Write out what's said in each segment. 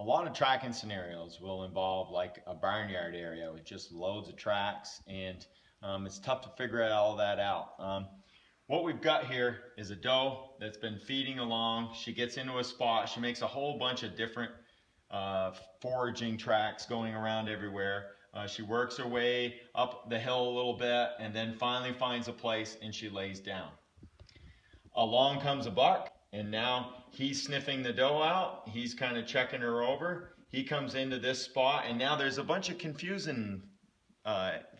A lot of tracking scenarios will involve like a barnyard area with just loads of tracks, and it's tough to figure all that out. What we've got here is a doe that's been feeding along. She gets into a spot. She makes a whole bunch of different foraging tracks going around everywhere. She works her way up the hill a little bit and then finally finds a place and she lays down. Along comes a buck, and now he's sniffing the doe out. He's kind of checking her over. He comes into this spot, and now there's a bunch of confusing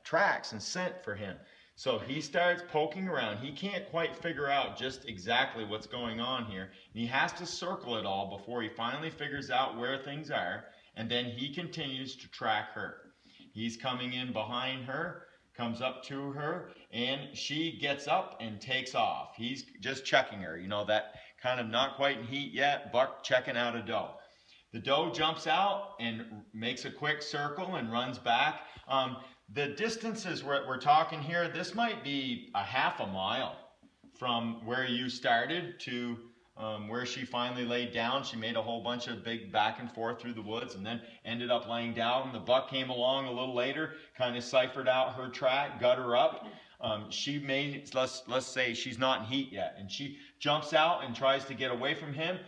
tracks and scent for him. So he starts poking around. He can't quite figure out just exactly what's going on here. And he has to circle it all before he finally figures out where things are, and then he continues to track her. He's coming in behind her, comes up to her, and she gets up and takes off. He's just checking her, you know, that kind of not quite in heat yet, buck checking out a doe. The doe jumps out and makes a quick circle and runs back. The distances we're talking here, this might be a half a mile from where you started to where she finally laid down. She made a whole bunch of big back and forth through the woods and then ended up laying down. The buck came along a little later, kind of ciphered out her track, got her up. She made, let's say she's not in heat yet, and she jumps out and tries to get away from him.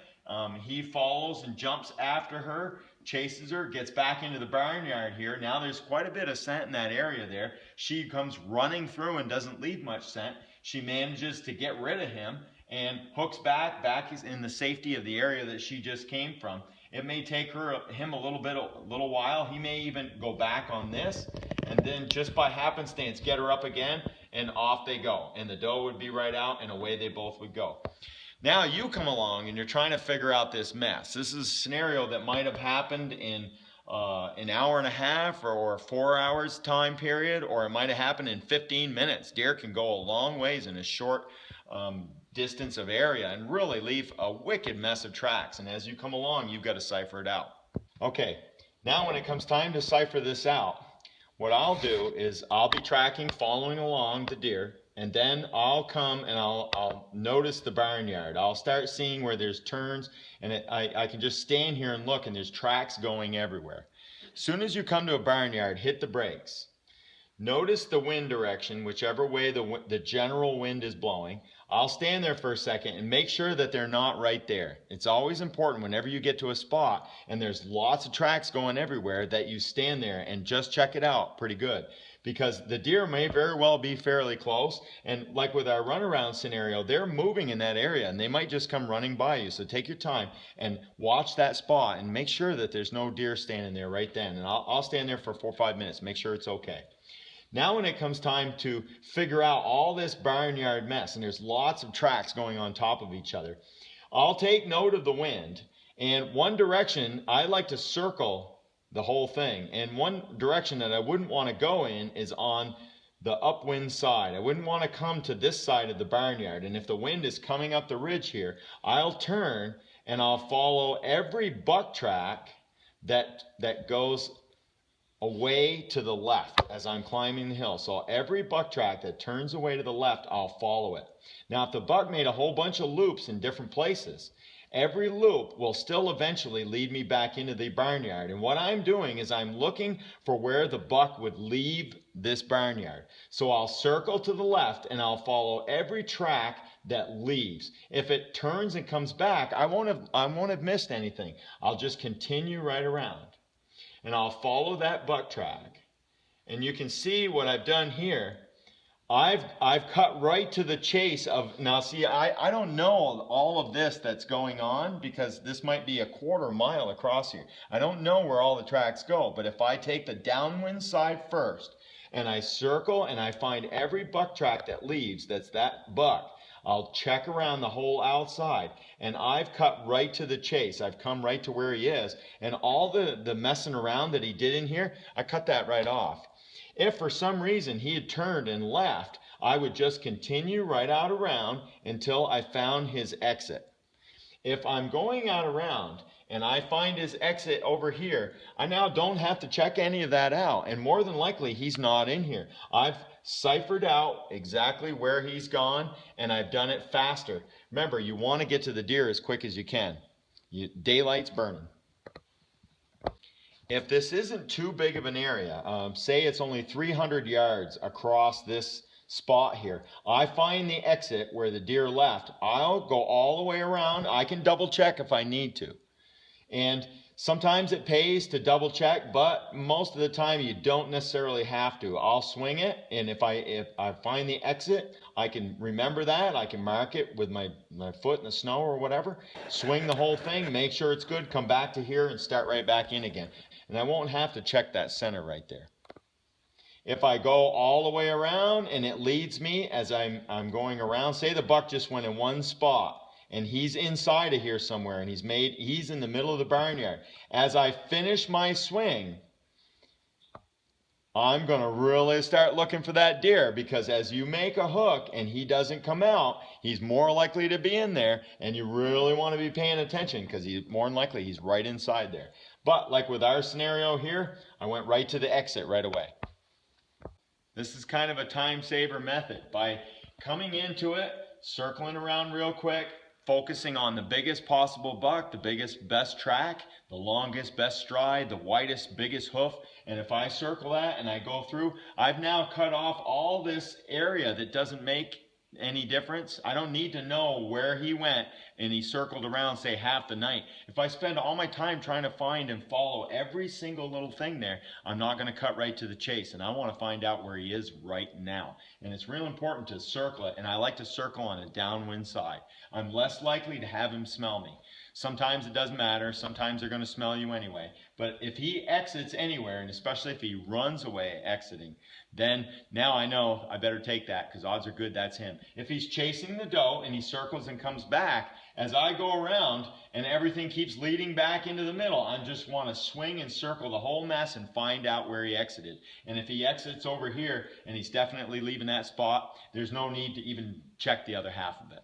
He follows and jumps after her, chases her, gets back into the barnyard here. Now there's quite a bit of scent in that area there. She comes running through and doesn't leave much scent. She manages to get rid of him and hooks back is in the safety of the area that she just came from. It may take him a little while. He may even go back on this, and then just by happenstance get her up again, and off they go. And the doe would be right out, and away they both would go. Now you come along and you're trying to figure out this mess. This is a scenario that might have happened in an hour and a half or 4 hours time period, or it might have happened in 15 minutes. Deer can go a long ways in a short distance of area and really leave a wicked mess of tracks. And as you come along, you've got to cipher it out. Okay, now when it comes time to cipher this out, what I'll do is I'll be tracking, following along the deer, and then I'll come and I'll notice the barnyard. I'll start seeing where there's turns, and I can just stand here and look, and there's tracks going everywhere. As soon as you come to a barnyard, hit the brakes. Notice the wind direction, whichever way the general wind is blowing. I'll stand there for a second and make sure that they're not right there. It's always important whenever you get to a spot and there's lots of tracks going everywhere that you stand there and just check it out pretty good, because the deer may very well be fairly close, and like with our runaround scenario, they're moving in that area and they might just come running by you. So take your time and watch that spot and make sure that there's no deer standing there right then. And I'll stand there for 4 or 5 minutes, make sure it's okay. Now when it comes time to figure out all this barnyard mess, and there's lots of tracks going on top of each other, I'll take note of the wind. And one direction, I like to circle the whole thing. And one direction that I wouldn't want to go in is on the upwind side. I wouldn't want to come to this side of the barnyard. And if the wind is coming up the ridge here, I'll turn and I'll follow every buck track that goes away to the left as I'm climbing the hill. So every buck track that turns away to the left, I'll follow it. Now if the buck made a whole bunch of loops in different places, every loop will still eventually lead me back into the barnyard. And what I'm doing is I'm looking for where the buck would leave this barnyard. So I'll circle to the left and I'll follow every track that leaves. If it turns and comes back, I won't have missed anything. I'll just continue right around. And I'll follow that buck track. And you can see what I've done here. I've cut right to the chase of, now see, I don't know all of this that's going on, because this might be a 1/4 mile across here. I don't know where all the tracks go, but if I take the downwind side first and I circle and I find every buck track that leaves, that's that buck, I'll check around the whole outside, and I've cut right to the chase. I've come right to where he is, and all the messing around that he did in here, I cut that right off. If for some reason he had turned and left, I would just continue right out around until I found his exit. If I'm going out around and I find his exit over here, I now don't have to check any of that out, and more than likely he's not in here. I've ciphered out exactly where he's gone, and I've done it faster. Remember, you want to get to the deer as quick as you can. Daylight's burning. If this isn't too big of an area, say it's only 300 yards across this spot here, I find the exit where the deer left, I'll go all the way around. I can double check if I need to. And sometimes it pays to double check, but most of the time you don't necessarily have to. I'll swing it, and if I find the exit, I can remember that. I can mark it with my foot in the snow or whatever, swing the whole thing, make sure it's good, come back to here and start right back in again. And I won't have to check that center right there. If I go all the way around and it leads me as I'm going around, say the buck just went in one spot and he's inside of here somewhere and he's in the middle of the barnyard. As I finish my swing, I'm going to really start looking for that deer, because as you make a hook and he doesn't come out, he's more likely to be in there, and you really want to be paying attention because more than likely he's right inside there. But like with our scenario here, I went right to the exit right away. This is kind of a time saver method. By coming into it, circling around real quick, focusing on the biggest possible buck, the biggest, best track, the longest, best stride, the widest, biggest hoof. And if I circle that and I go through, I've now cut off all this area that doesn't make any difference. I don't need to know where he went and he circled around, say, half the night. If I spend all my time trying to find and follow every single little thing there, I'm not going to cut right to the chase, and I want to find out where he is right now. And it's real important to circle it, and I like to circle on a downwind side. I'm less likely to have him smell me. Sometimes it doesn't matter. Sometimes they're going to smell you anyway. But if he exits anywhere, and especially if he runs away exiting, then now I know I better take that, because odds are good that's him. If he's chasing the doe and he circles and comes back, as I go around and everything keeps leading back into the middle, I just want to swing and circle the whole mess and find out where he exited. And if he exits over here and he's definitely leaving that spot, there's no need to even check the other half of it.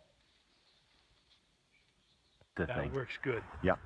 That works good. Yep.